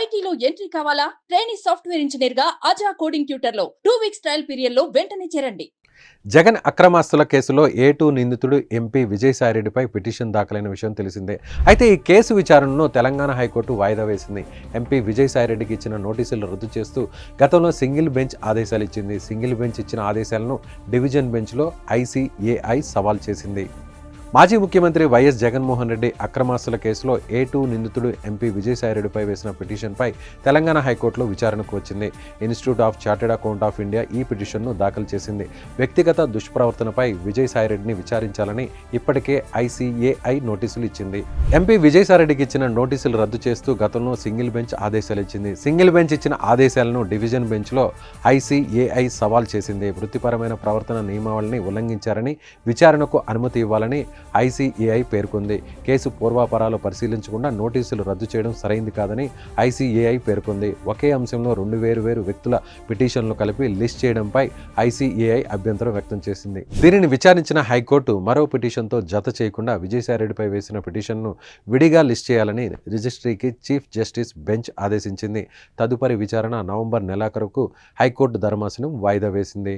ఐటీలో ఎంట్రీ కావాలా? Trainee software engineer గా అజా కోడింగ్ ట్యూటర్ లో 2 వీక్స్ ట్రయల్ పీరియడ్ లో వెంటనే చేరండి. జగన్ అక్రమాస్తుల కేసులో A2 నిందితుడు ఎంపీ విజయసాయిరెడ్డిపై పిటిషన్ దాఖలైన విషయం తెలిసిందే. అయితే ఈ కేసు విచారణను తెలంగాణ హైకోర్టు వాయిదా వేసింది. ఎంపీ విజయసాయిరెడ్డికి ఇచ్చిన నోటీసులు రద్దు చేస్తూ గతంలో సింగిల్ బెంచ్ ఆదేశాలు ఇచ్చింది. సింగిల్ బెంచ్ ఇచ్చిన ఆదేశాలను డివిజన్ బెంచ్లో ICAI సవాల్ చేసింది. మాజీ ముఖ్యమంత్రి వైఎస్ జగన్మోహన్ రెడ్డి అక్రమాస్తుల కేసులో A2 నిందితుడు ఎంపీ విజయసాయిరెడ్డిపై వేసిన పిటిషన్పై తెలంగాణ హైకోర్టులో విచారణకు వచ్చింది. Institute of chartered account of India ఈ పిటిషన్ను దాఖలు చేసింది. వ్యక్తిగత దుష్ప్రవర్తనపై విజయసాయిరెడ్డిని విచారించాలని ఇప్పటికే ICAI నోటీసులు ఇచ్చింది. ఎంపీ విజయసాయిరెడ్డికి ఇచ్చిన నోటీసులు రద్దు చేస్తూ గతంలో సింగిల్ బెంచ్ ఆదేశాలు ఇచ్చింది. సింగిల్ బెంచ్ ఇచ్చిన ఆదేశాలను డివిజన్ బెంచ్లో ICAI సవాల్ చేసింది. వృత్తిపరమైన ప్రవర్తన నియమావళిని ఉల్లంఘించారని విచారణకు అనుమతి ఇవ్వాలని ICAI పేర్కొంది. కేసు పూర్వాపరాలు పరిశీలించకుండా నోటీసులు రద్దు చేయడం సరైంది కాదని ICAI పేర్కొంది. ఒకే అంశంలో 2 వేరు వ్యక్తుల పిటిషన్లు కలిపి లిస్ట్ చేయడంపై ICAI అభ్యంతరం వ్యక్తం చేసింది. దీనిని విచారించిన హైకోర్టు మరో పిటిషన్తో జత చేయకుండా విజయసాయిరెడ్డిపై వేసిన పిటిషన్ను విడిగా లిస్ట్ చేయాలని రిజిస్ట్రీకి చీఫ్ జస్టిస్ బెంచ్ ఆదేశించింది. తదుపరి విచారణ నవంబర్ నెలాఖరుకు హైకోర్టు ధర్మాసనం వాయిదా వేసింది.